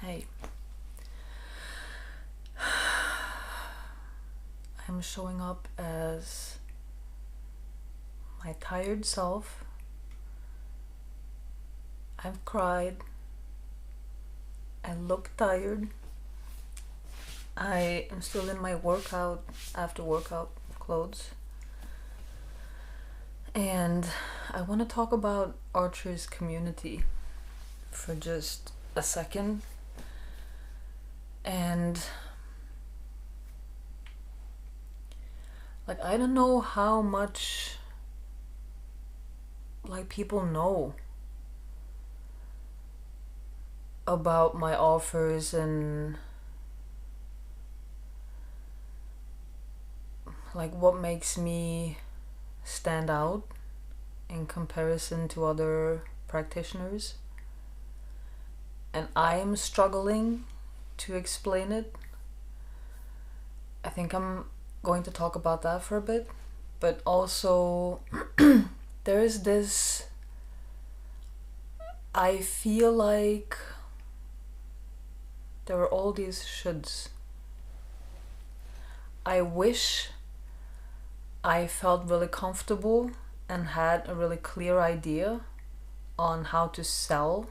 Hey, I'm showing up as my tired self. I've cried. I look tired. I am still in my after workout clothes. And I want to talk about Archer's community for just a second. And I don't know how much people know about my offers and what makes me stand out in comparison to other practitioners. And I am struggling to explain it. I think I'm going to talk about that for a bit, but also there is this, I feel like there are all these shoulds. I wish I felt really comfortable and had a really clear idea on how to sell.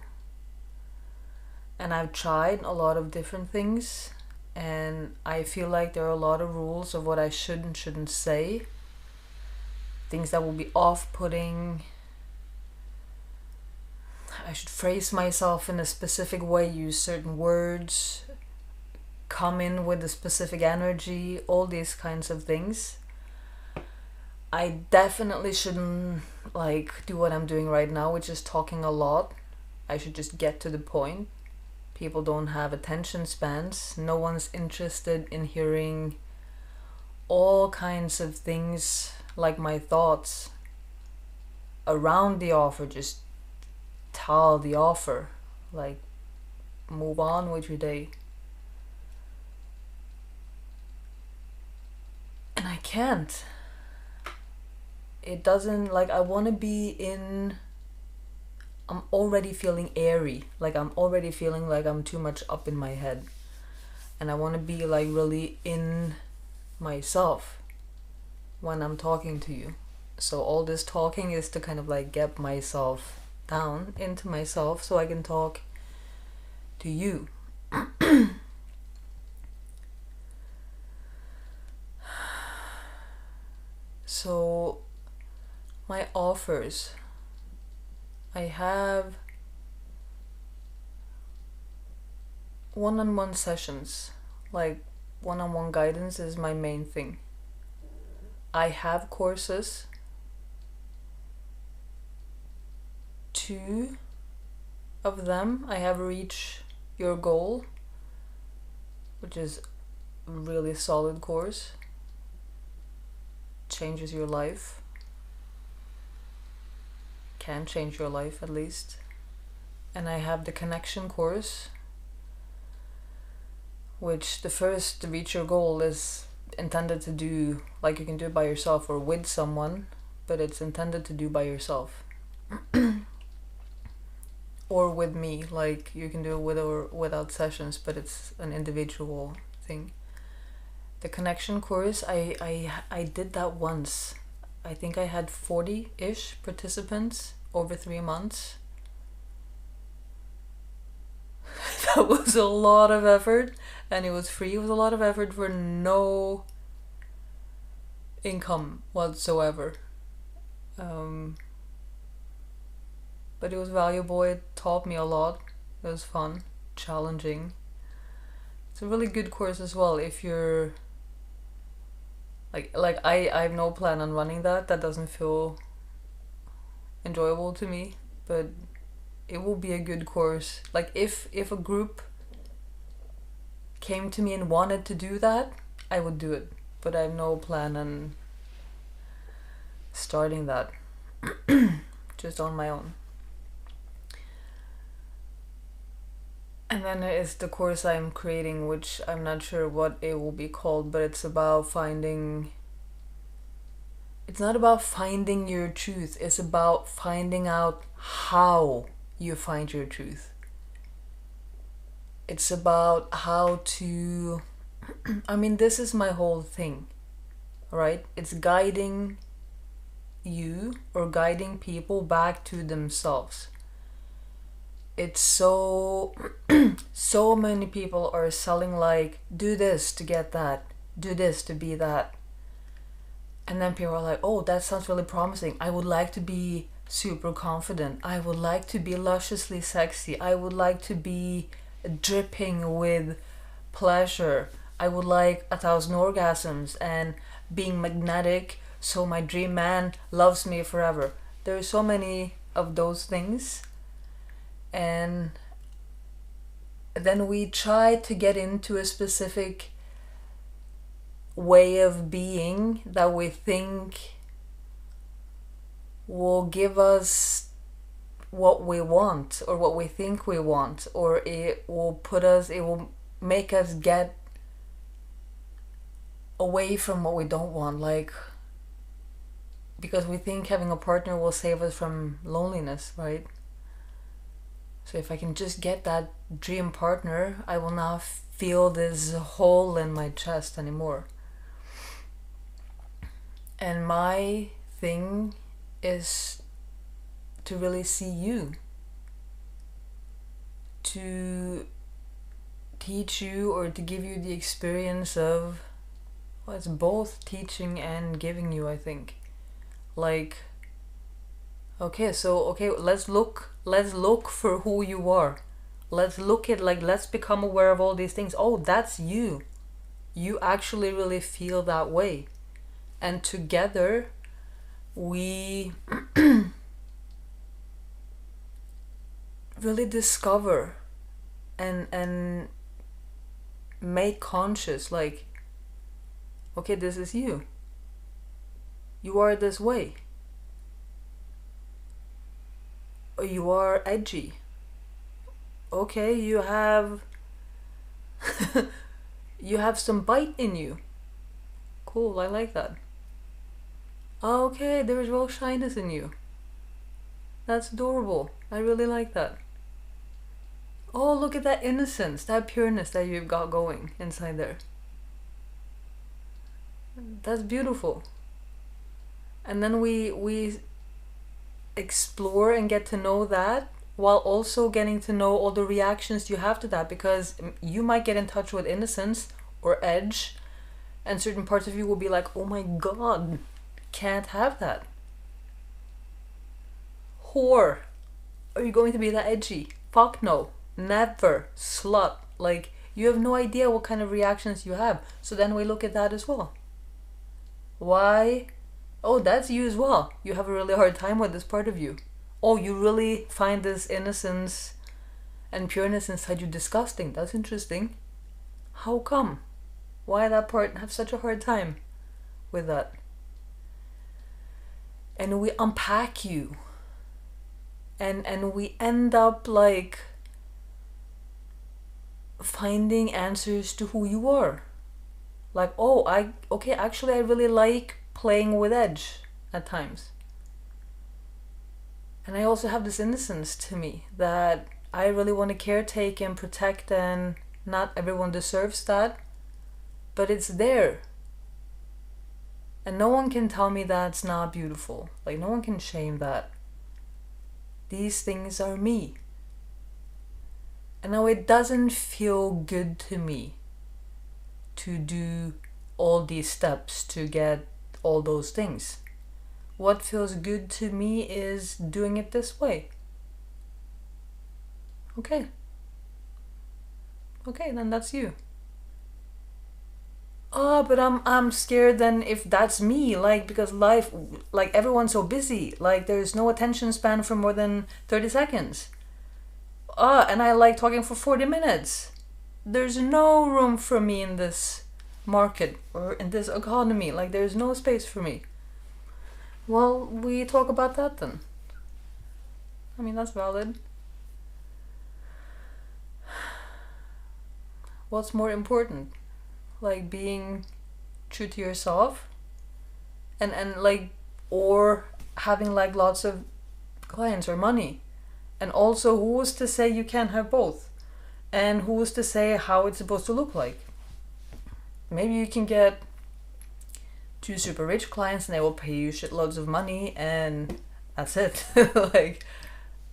And I've tried a lot of different things, and I feel like there are a lot of rules of what I should and shouldn't say. Things that will be off-putting. I should phrase myself in a specific way, use certain words, come in with a specific energy, all these kinds of things. I definitely shouldn't do what I'm doing right now, which is talking a lot. I should just get to the point. People don't have attention spans. No one's interested in hearing all kinds of things like my thoughts around the offer. Just tell the offer. Move on with your day. And I can't. It doesn't, I want to be in... I'm already feeling airy. I'm already feeling like I'm too much up in my head. And I want to be really in myself when I'm talking to you. So all this talking is to kind of get myself down into myself so I can talk to you. So my offers, I have one-on-one sessions. One-on-one guidance is my main thing. I have courses. 2 of them I have Reach Your Goal, which is a really solid course. Changes your life. Can change your life at least. And I have the Connection course, which the first, the Reach Your Goal, is intended to do, you can do it by yourself or with someone, but it's intended to do by yourself. Or with me, you can do it with or without sessions, but it's an individual thing. The Connection course, I did that once. I think I had 40-ish participants over 3 months. That was a lot of effort, and it was free. It was a lot of effort for no income whatsoever. But it was valuable. It taught me a lot. It was fun, challenging. It's a really good course as well if you're I have no plan on running that. That doesn't feel enjoyable to me, but it will be a good course. If a group came to me and wanted to do that, I would do it, but I have no plan on starting that. Just on my own. And then there is the course I'm creating, which I'm not sure what it will be called, but it's about finding... It's not about finding your truth, it's about finding out how you find your truth. It's about how to, I mean, this is my whole thing, right? It's guiding you or guiding people back to themselves. It's so so many people are selling like, do this to get that, do this to be that. And then people are like, oh, that sounds really promising. I would like to be super confident. I would like to be lusciously sexy. I would like to be dripping with pleasure. I would like 1,000 orgasms and being magnetic so my dream man loves me forever. There are so many of those things. And then we try to get into a specific way of being that we think will give us what we want or what we think we want, or it will make us get away from what we don't want, like, because we think having a partner will save us from loneliness, right? So if I can just get that dream partner, I will not feel this hole in my chest anymore. And my thing is to really see you, to teach you or to give you the experience of, well, it's both teaching and giving you, I think. Like, okay, let's look for who you are. Let's look at, like, let's become aware of all these things. Oh, that's you. You actually really feel that way. And together we really discover and make conscious, like, okay, this is you. You are this way. Or you are edgy. Okay, you have you have some bite in you. Cool, I like that. Okay, there's real shyness in you. That's adorable. I really like that. Oh, look at that innocence, that pureness that you've got going inside there. That's beautiful. And then we explore and get to know that, while also getting to know all the reactions you have to that, because you might get in touch with innocence or edge, and certain parts of you will be like, oh my god, can't have that. Whore, are you going to be that edgy? Fuck no, never. Slut. Like, you have no idea what kind of reactions you have. So then we look at that as well. Why? Oh, that's you as well. You have a really hard time with this part of you. Oh, you really find this innocence and pureness inside you disgusting. That's interesting. How come? Why that part have such a hard time with that? And we unpack you. And we end up like finding answers to who you are. Like, oh, actually I really like playing with edge at times. And I also have this innocence to me that I really want to caretake and protect, and not everyone deserves that, but it's there. And no one can tell me that's not beautiful. Like, no one can shame that. These things are me. And now it doesn't feel good to me to do all these steps to get all those things. What feels good to me is doing it this way. Okay, then that's you. Oh, but I'm scared then if that's me, like, because life, like, everyone's so busy, like, there's no attention span for more than 30 seconds. And I like talking for 40 minutes. There's no room for me in this market or in this economy. Like, there's no space for me. Well, we talk about that then. I mean, that's valid. What's more important? Like, being true to yourself and like, or having like lots of clients or money? And also, who's to say you can't have both? And who's to say how it's supposed to look like? Maybe you can get 2 super rich clients and they will pay you shitloads of money and that's it. Like,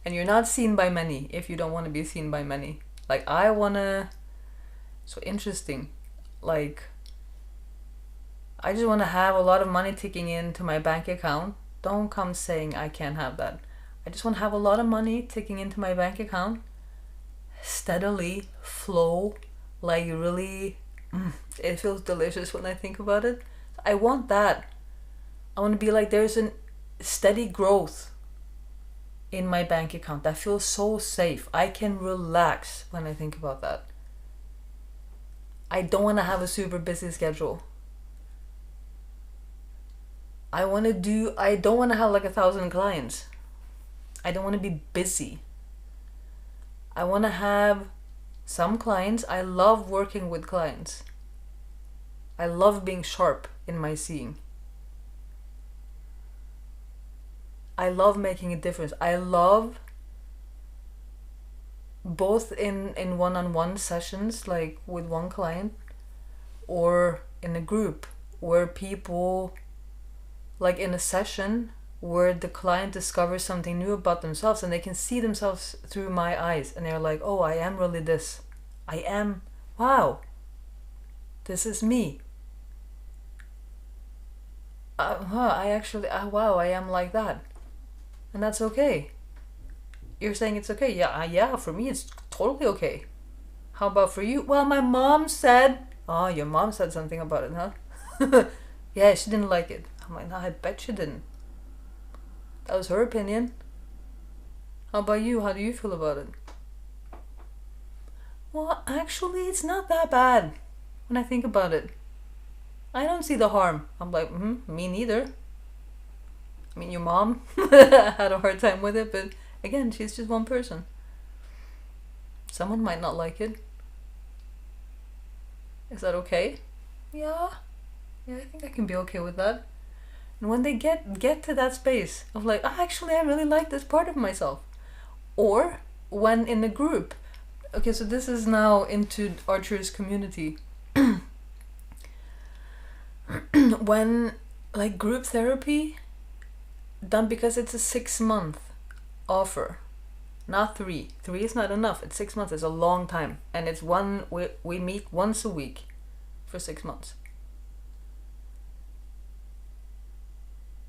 and you're not seen by many if you don't want to be seen by many. Like, I wanna, so interesting, like, I just want to have a lot of money ticking into my bank account. Don't come saying I can't have that. I just want to have a lot of money ticking into my bank account, steadily flow, like really, it feels delicious when I think about it. I want that. I want to be like, there's a steady growth in my bank account. That feels so safe. I can relax when I think about that. I don't want to have a super busy schedule. I don't want to have like 1,000 clients. I don't want to be busy. I want to have some clients. I love working with clients. I love being sharp in my seeing. I love making a difference. I love both in one-on-one sessions, like with one client, or in a group where people, like in a session where the client discovers something new about themselves and they can see themselves through my eyes and they're like, oh, I am really this. Wow, this is me. Wow, I am like that. And that's okay. You're saying it's okay. Yeah, for me it's totally okay. How about for you? Well, my mom said, oh, your mom said something about it, huh? Yeah, she didn't like it. I'm like, no, I bet she didn't. That was her opinion. How about you? How do you feel about it? Well, actually, it's not that bad when I think about it. I don't see the harm. I'm like, me neither. I mean, your mom had a hard time with it, but again, she's just one person. Someone might not like it. Is that okay? Yeah, I think I can be okay with that. And when they get to that space of like, actually, I really like this part of myself. Or when in a group, okay, so this is now into Archer's community. When like group therapy done, because it's a 6-month offer, not 3. 3 is not enough. It's 6 months. It's a long time, and it's we meet once a week for 6 months.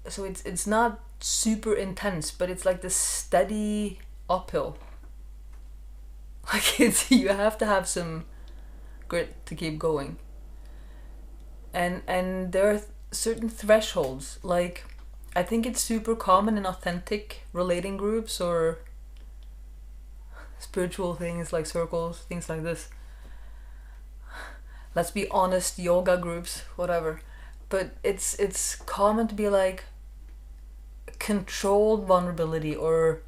So it's not super intense, but it's like this steady uphill. Like you have to have some grit to keep going. And there are certain thresholds. Like, I think it's super common in authentic relating groups or spiritual things like circles, things like this. Let's be honest, yoga groups, whatever. But it's common to be like controlled vulnerability or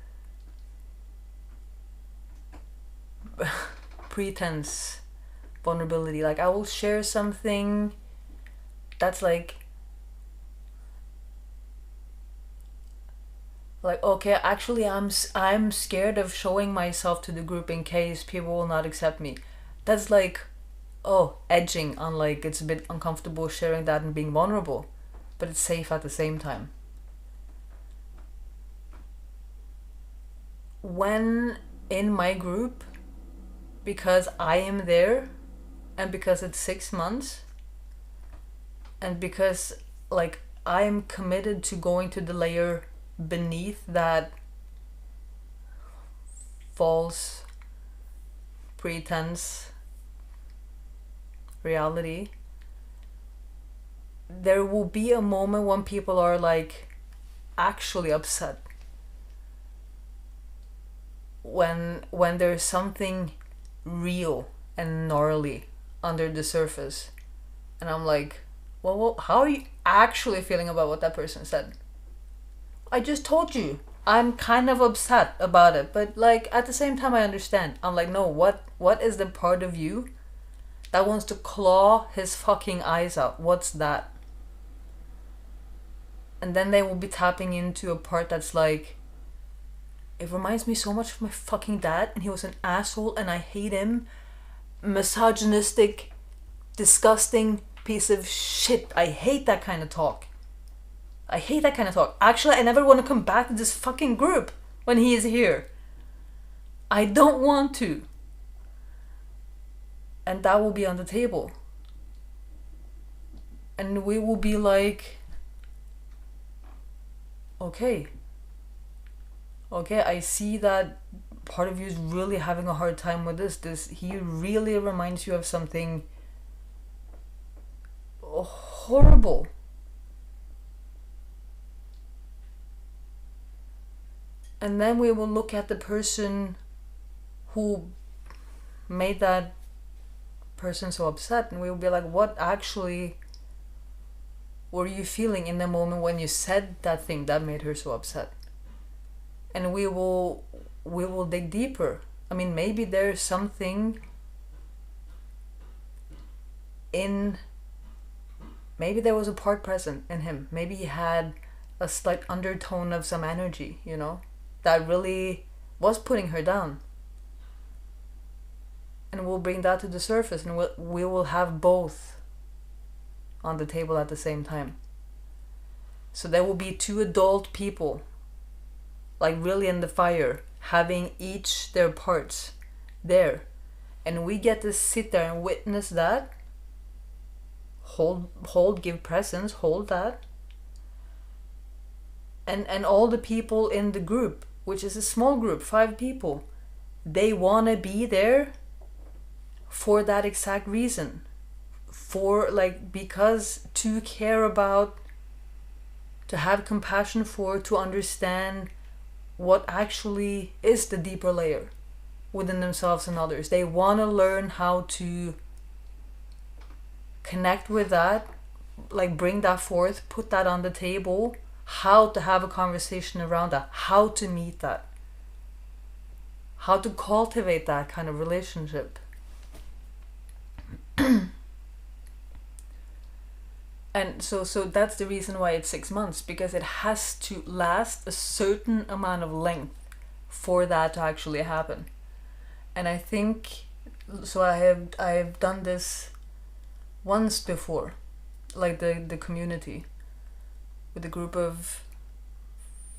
pretense vulnerability. Like, I will share something that's like okay, actually I'm scared of showing myself to the group in case people will not accept me. That's like, edging on, like, it's a bit uncomfortable sharing that and being vulnerable, but it's safe at the same time. When in my group, because I am there and because it's 6 months and because like I'm committed to going to the layer beneath that false pretense reality, there will be a moment when people are like actually upset, when there's something real and gnarly under the surface, and I'm like, well, how are you actually feeling about what that person said? I just told you I'm kind of upset about it, but like at the same time I understand. I'm like, no, what is the part of you that wants to claw his fucking eyes out? What's that? And then they will be tapping into a part that's like, It reminds me so much of my fucking dad, and he was an asshole, and I hate him. Misogynistic, disgusting piece of shit. I hate that kind of talk. I hate that kind of talk. Actually, I never want to come back to this fucking group when he is here. I don't want to. And that will be on the table. And we will be like, okay, I see that part of you is really having a hard time with this. He really reminds you of something horrible. And then we will look at the person who made that person so upset, and we will be like, what actually were you feeling in the moment when you said that thing that made her so upset? And we will dig deeper. I mean, maybe there's something maybe there was a part present in him. Maybe he had a slight undertone of some energy, that really was putting her down. And we'll bring that to the surface, and we will have both on the table at the same time. So there will be two adult people, like really in the fire, having each their parts there. And we get to sit there and witness that. Hold, give presence, hold that. And all the people in the group, which is a small group, 5 people, they want to be there for that exact reason. Because to care about, to have compassion for, to understand what actually is the deeper layer within themselves and others. They want to learn how to connect with that, bring that forth, put that on the table, how to have a conversation around that, how to meet that, how to cultivate that kind of relationship. And so that's the reason why it's 6 months, because it has to last a certain amount of length for that to actually happen. And I think, so I have done this once before, like the community, with a group of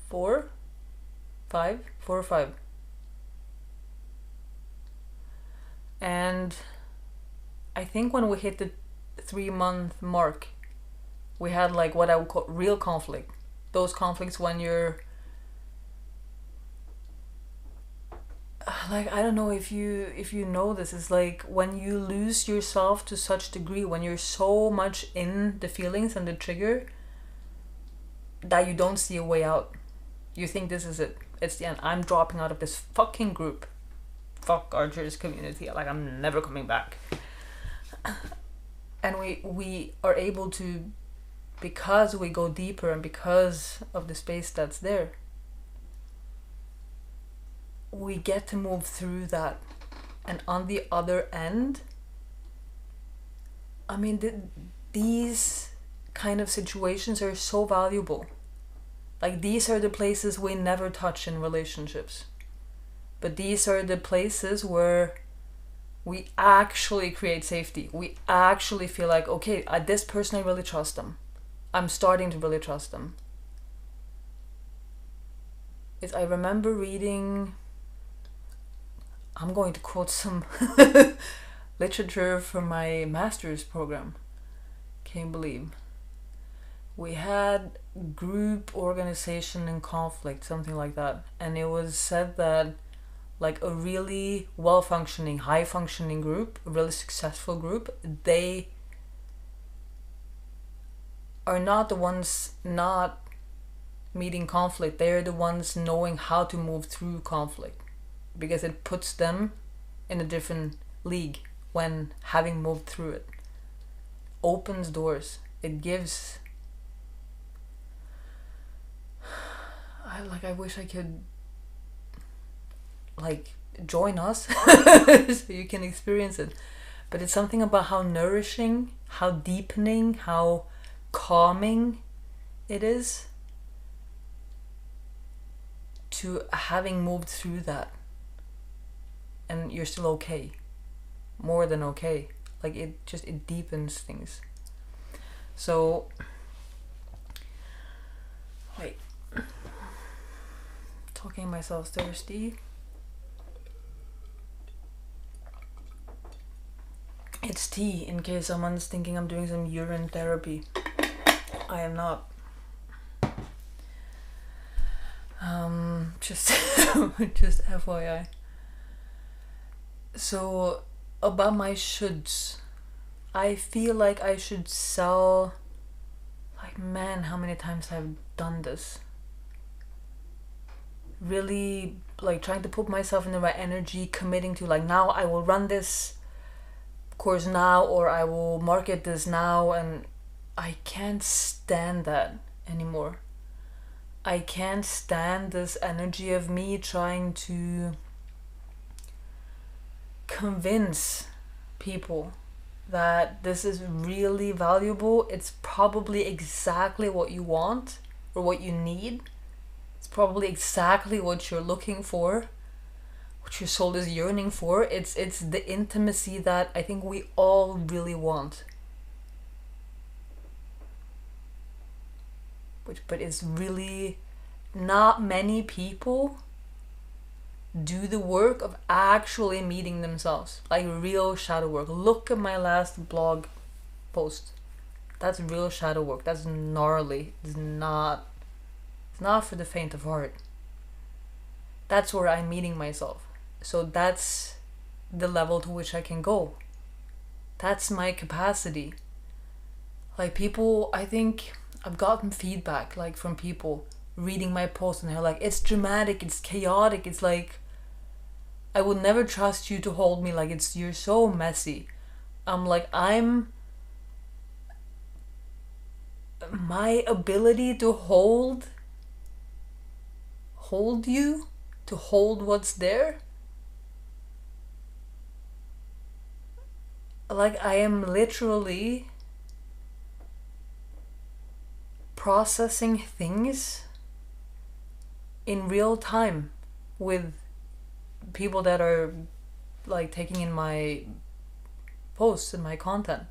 4 or 5. And I think when we hit the 3-month mark, we had what I would call real conflict. Those conflicts when you're I don't know if you know this, is when you lose yourself to such degree, when you're so much in the feelings and the trigger that you don't see a way out. You think this is it. It's the end. I'm dropping out of this fucking group. Fuck our church community. I'm never coming back. And we are able to, because we go deeper and because of the space that's there, we get to move through that. And on the other end, I mean, these kind of situations are so valuable. These are the places we never touch in relationships. But these are the places where we actually create safety. We actually feel like, okay, this person, I really trust them. I'm starting to really trust them. I remember reading, I'm going to quote some literature from my master's program. Can't believe. We had group organization and conflict, something like that. And it was said that a really well-functioning, high-functioning group, a really successful group, they are not the ones not meeting conflict. They're the ones knowing how to move through conflict, because it puts them in a different league when having moved through it. Opens doors. It gives... I wish I could join us so you can experience it. But it's something about how nourishing, how deepening, how calming it is to having moved through that, and you're still okay, more than okay. Like it deepens things. So wait, talking myself thirsty. It's tea, in case someone's thinking I'm doing some urine therapy. I am not. Just just FYI. So about my shoulds, I feel like I should sell. Like, man, how many times I've done this? Really, like, trying to put myself in the right energy, committing to, like, now I will run this course now, or I will market this now, and I can't stand that anymore. I can't stand this energy of me trying to convince people that this is really valuable. It's probably exactly what you want or what you need. It's probably exactly what you're looking for, what your soul is yearning for. It's the intimacy that I think we all really want. But it's really not many people do the work of actually meeting themselves, like real shadow work. Look at my last blog post. That's real shadow work. That's gnarly. It's not for the faint of heart. That's where I'm meeting myself. So that's the level to which I can go. That's my capacity. Like, people, I think I've gotten feedback, like, from people reading my posts, and they're like, it's dramatic, it's chaotic, it's like, I would never trust you to hold me, like, you're so messy. I'm like, my ability to hold you, to hold what's there, like, I am literally processing things in real time with people that are, like, taking in my posts and my content.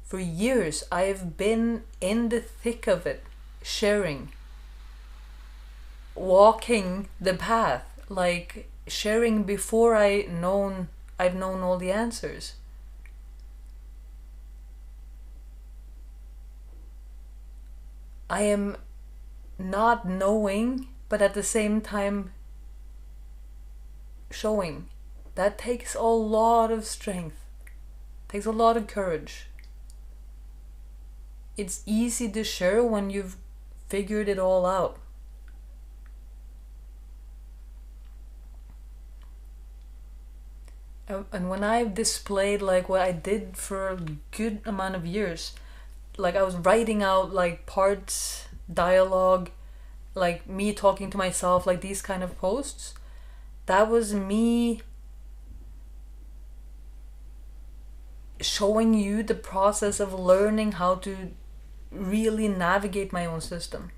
For years I've been in the thick of it, sharing, walking the path, like, sharing before I've known all the answers. I am not knowing, but at the same time showing. That takes a lot of strength, takes a lot of courage. It's easy to share when you've figured it all out. And when I've displayed, like, what I did for a good amount of years, like, I was writing out, like, parts, dialogue, like, me talking to myself, like, these kind of posts, that was me showing you the process of learning how to really navigate my own system.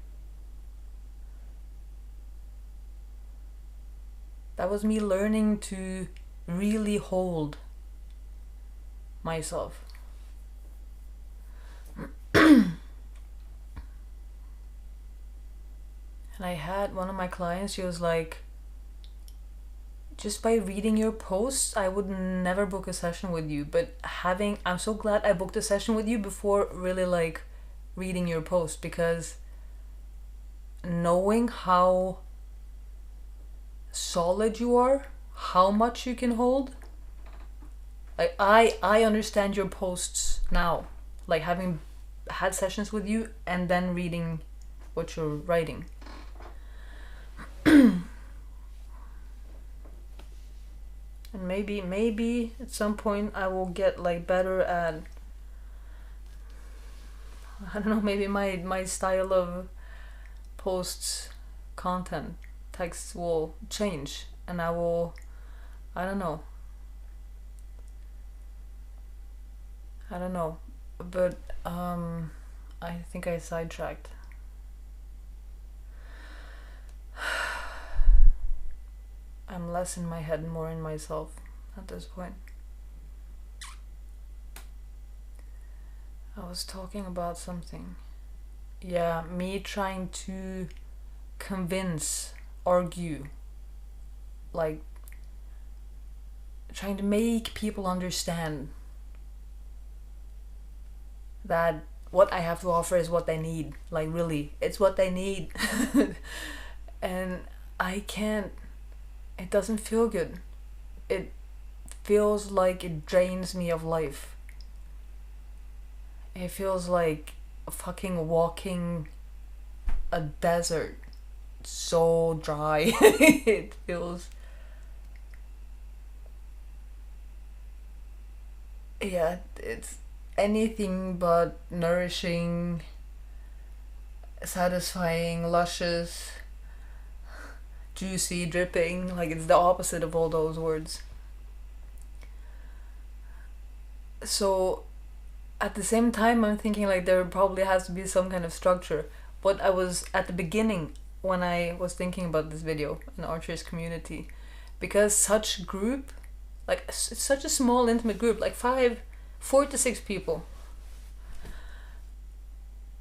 That was me learning to really hold myself. And I had one of my clients, she was like, just by reading your posts, I would never book a session with you. But I'm so glad I booked a session with you before really, like, reading your post, because knowing how solid you are, how much you can hold, like, I understand your posts now, like, having had sessions with you and then reading what you're writing. And maybe at some point I will get, like, better at, I don't know, maybe my style of posts, content, texts will change, and I don't know, but I think I sidetracked. I'm less in my head and more in myself at this point. I was talking about something. Yeah, me trying to convince, argue, like trying to make people understand that what I have to offer is what they need. Like, really, it's what they need. And I can't, it doesn't feel good. It feels like it drains me of life. It feels like fucking walking a desert. So dry. It feels, yeah, it's anything but nourishing, satisfying, luscious, juicy, dripping. Like, it's the opposite of all those words. So at the same time, I'm thinking like there probably has to be some kind of structure. But I was at the beginning when I was thinking about this video in Archer's community, because such group, like it's such a small intimate group, like 4 to 6 people,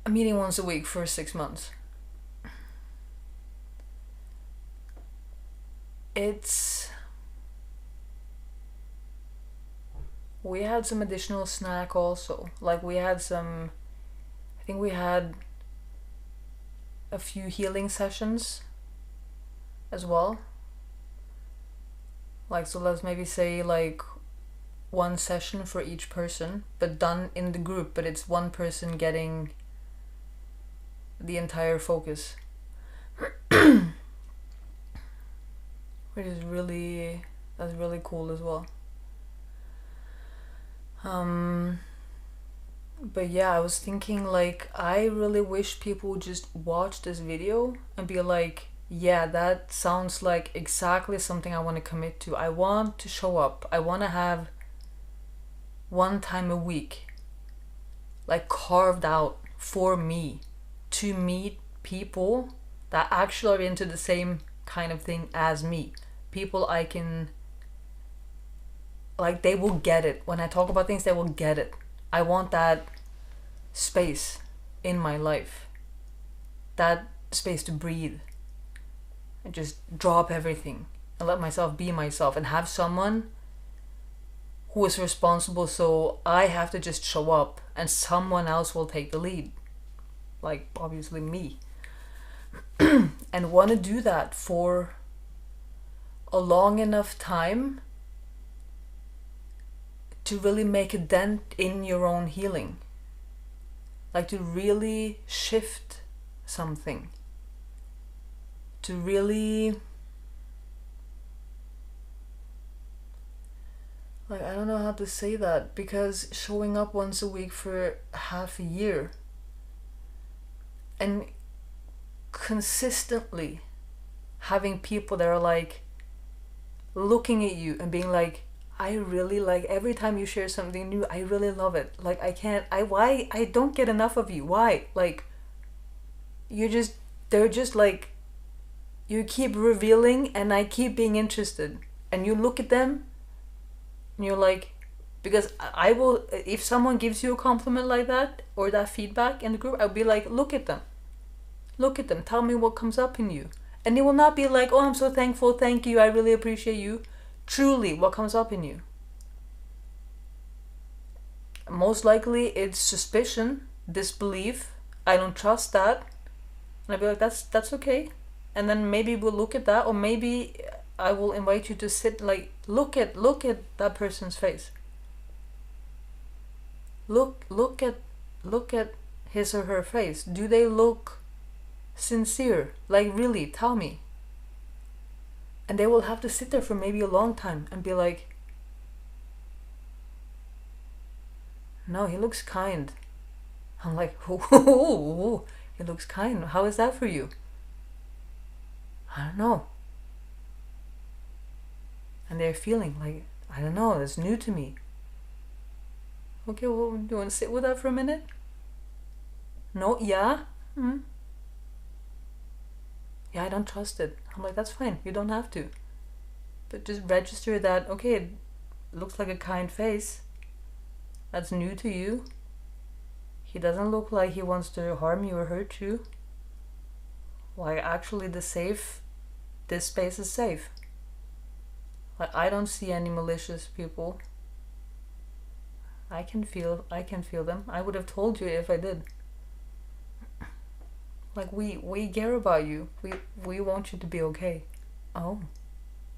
a meeting once a week for 6 months. We had some additional snack also. Like, we had some, I think we had a few healing sessions as well. Like, so let's maybe say like 1 session for each person, but done in the group, but it's one person getting the entire focus. Which is really, that's really cool as well. But yeah, I was thinking like, I really wish people would just watch this video and be like, yeah, that sounds like exactly something I want to commit to. I want to show up. I want to have 1 time a week, like, carved out for me to meet people that actually are into the same kind of thing as me. People I can, like, they will get it. When I talk about things, they will get it. I want that space in my life. That space to breathe. And just drop everything. And let myself be myself. And have someone who is responsible, so I have to just show up. And someone else will take the lead. Like, obviously me. And want to do that for a long enough time to really make a dent in your own healing. Like, to really shift something. To really, like, I don't know how to say that, because showing up once a week for half a year and consistently having people that are like looking at you and being like, I really like, every time you share something new, I really love it. Like, why, I don't get enough of you. Why? Like, they're just like, you keep revealing and I keep being interested. And you look at them and you're like, because I will, if someone gives you a compliment like that or that feedback in the group, I'll be like, look at them. Look at them. Tell me what comes up in you. And it will not be like, oh, I'm so thankful. Thank you. I really appreciate you. Truly, what comes up in you? Most likely it's suspicion, disbelief. I don't trust that. And I'll be like, that's okay. And then maybe we'll look at that, or maybe I will invite you to sit, like, look at that person's face. Look at his or her face. Do they look sincere? Like, really, tell me. And they will have to sit there for maybe a long time and be like, no, he looks kind. I'm like, oh, he looks kind. How is that for you? I don't know. And they're feeling like, I don't know, that's new to me. Okay, well, do you want to sit with that for a minute? No, yeah? Yeah, I don't trust it. I'm like, that's fine. You don't have to. But just register that, okay, it looks like a kind face. That's new to you. He doesn't look like he wants to harm you or hurt you. Like, actually, this space is safe. Like, I don't see any malicious people. I can feel them. I would have told you if I did. Like, we care about you. We want you to be okay. Oh.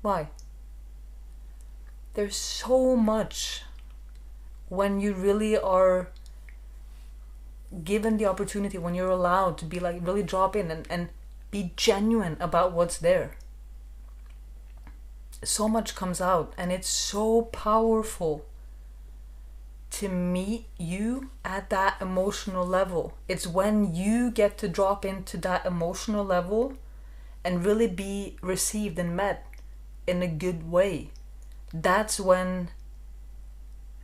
Why? There's so much when you really are given the opportunity, when you're allowed to be like, really drop in and be genuine about what's there. So much comes out, and it's so powerful to meet you at that emotional level. It's when you get to drop into that emotional level and really be received and met in a good way. That's when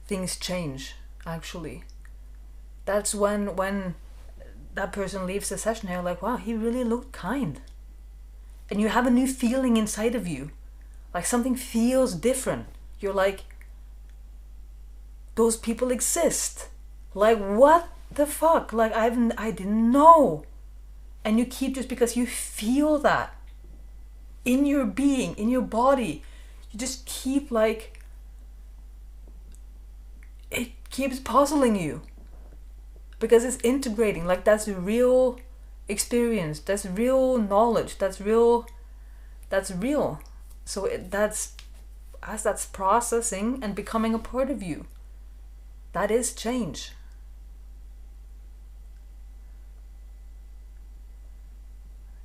things change, actually. That's when that person leaves the session, you're like, wow, he really looked kind. And you have a new feeling inside of you. Like, something feels different. You're like, those people exist. Like, what the fuck? Like, I didn't know. And you keep, just because you feel that in your being, in your body, you just keep like, it keeps puzzling you. Because it's integrating. Like, that's real experience. That's real knowledge. That's real. So that's processing and becoming a part of you. That is change.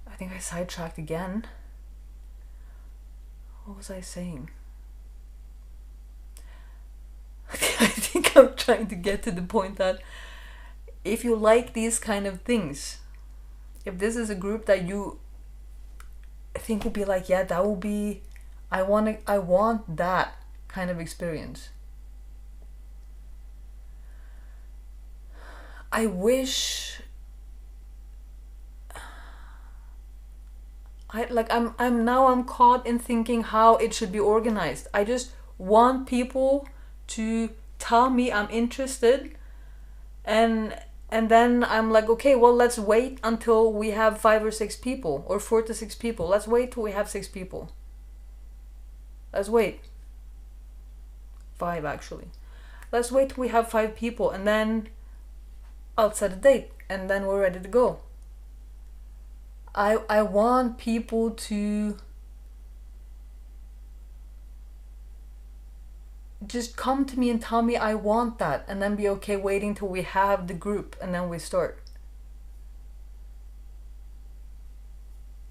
I think I sidetracked again. What was I saying? I think I'm trying to get to the point that if you like these kind of things, if this is a group that you think will be like, yeah, that will be, I want that kind of experience. I wish I'm caught in thinking how it should be organized. I just want people to tell me I'm interested, and then I'm like, okay, well, let's wait until we have 5 or 6 people, or 4 to 6 people. Let's wait till we have 6 people. Let's wait. 5, actually. Let's wait till we have 5 people, and then I'll set a date, and then we're ready to go. I want people to just come to me and tell me I want that, and then be okay waiting till we have the group, and then we start.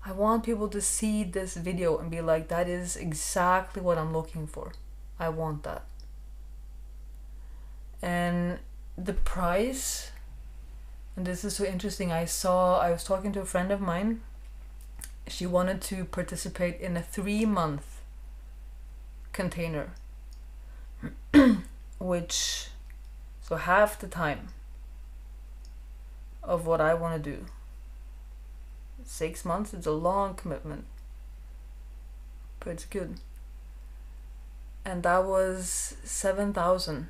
I want people to see this video and be like, that is exactly what I'm looking for. I want that. And the price, and this is so interesting, I was talking to a friend of mine. She wanted to participate in a 3-month container, which, so half the time of what I want to do. 6 months, it's a long commitment, but it's good. And that was $7,000.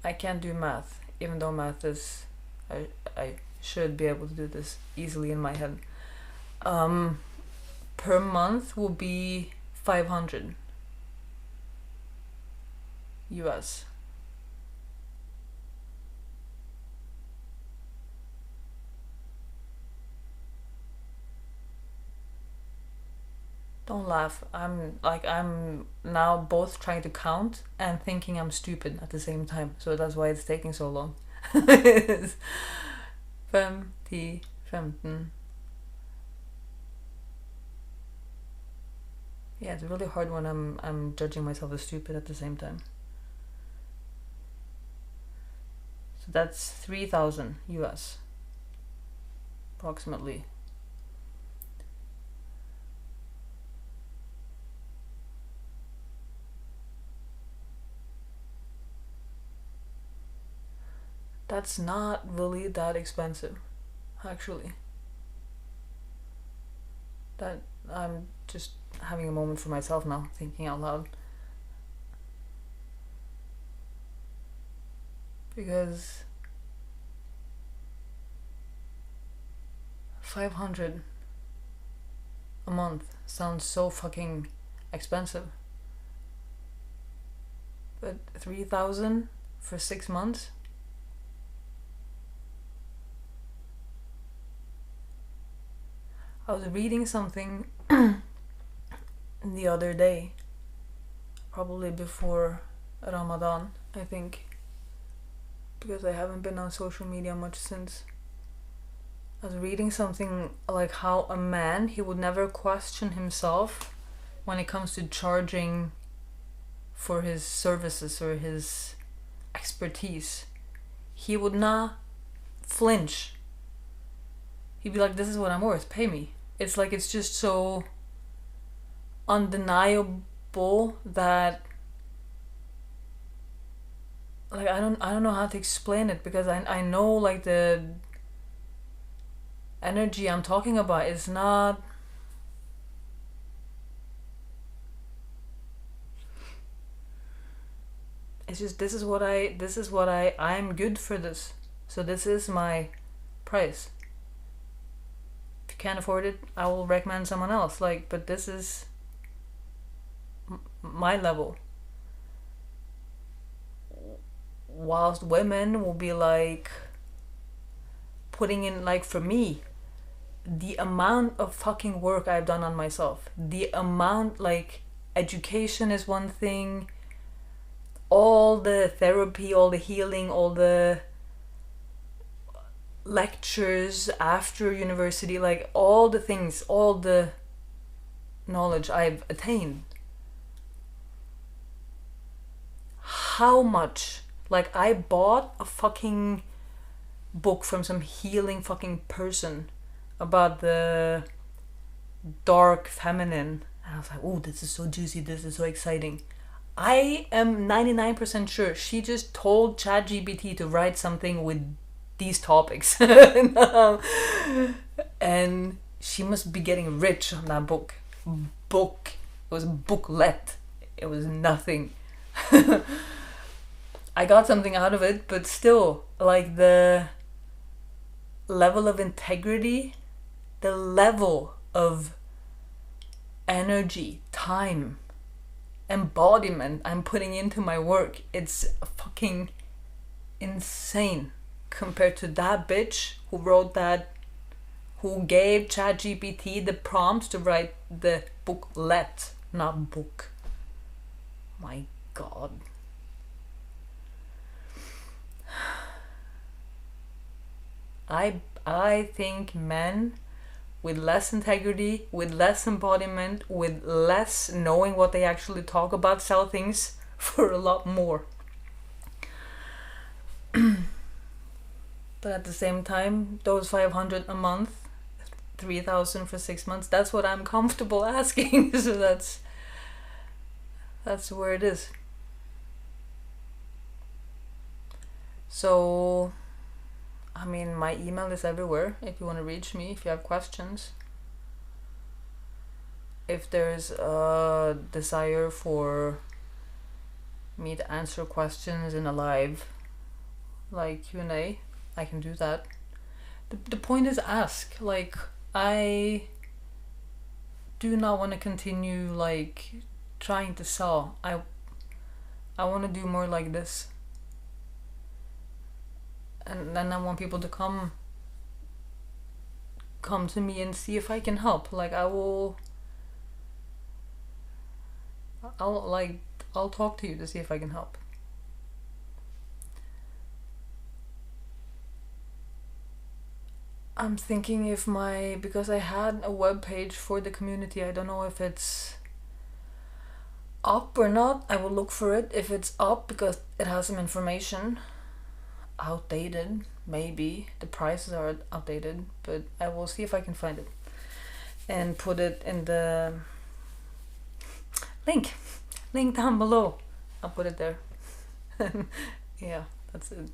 I can't do math, even though math is, I should be able to do this easily in my head. Per month will be 500 US. Don't laugh. I'm now both trying to count and thinking I'm stupid at the same time. So that's why it's taking so long. 5, 10, 15. Yeah, it's really hard when I'm judging myself as stupid at the same time. So that's 3,000 US, approximately. That's not really that expensive, actually. I'm just having a moment for myself now, thinking out loud. Because 500 a month sounds so fucking expensive. But 3,000 for 6 months? I was reading something the other day, probably before Ramadan, I think, because I haven't been on social media much since. I was reading something like how a man, he would never question himself when it comes to charging for his services or his expertise. He would not flinch. He'd be like, this is what I'm worth, pay me. It's like, it's just so undeniable that, like, I don't know how to explain it, because I know, like, the energy I'm talking about is not, it's just, this is what I'm good for this, so this is my price. If you can't afford it, I will recommend someone else, like, but this is my level. Whilst women will be like putting in, like, for me, the amount of fucking work I've done on myself, the amount, like, education is one thing, all the therapy, all the healing, all the lectures after university, like, all the things, all the knowledge I've attained. How much? Like, I bought a fucking book from some healing fucking person about the dark feminine. And I was like, oh, this is so juicy, this is so exciting. I am 99% sure she just told ChatGPT to write something with these topics. And she must be getting rich on that book. It was a booklet. It was nothing. I got something out of it, but still, like, the level of integrity, the level of energy, time, embodiment I'm putting into my work, it's fucking insane compared to that bitch who wrote that, who gave ChatGPT the prompt to write the booklet, not book. My God. I think men with less integrity, with less embodiment, with less knowing what they actually talk about, sell things for a lot more. But at the same time, those 500 a month, 3,000 for 6 months, that's what I'm comfortable asking. So that's where it is. So, I mean, my email is everywhere if you want to reach me, if you have questions. If there's a desire for me to answer questions in a live, like Q&A, I can do that. The point is, ask. Like, I do not want to continue, like, trying to sell. I want to do more like this. And then I want people to come to me and see if I can help. Like, I'll talk to you to see if I can help. I'm thinking because I had a webpage for the community, I don't know if it's up or not. I will look for it if it's up, because it has some information. Outdated, maybe the prices are outdated, but I will see if I can find it and put it in the link down below. I'll put it there. Yeah, that's it.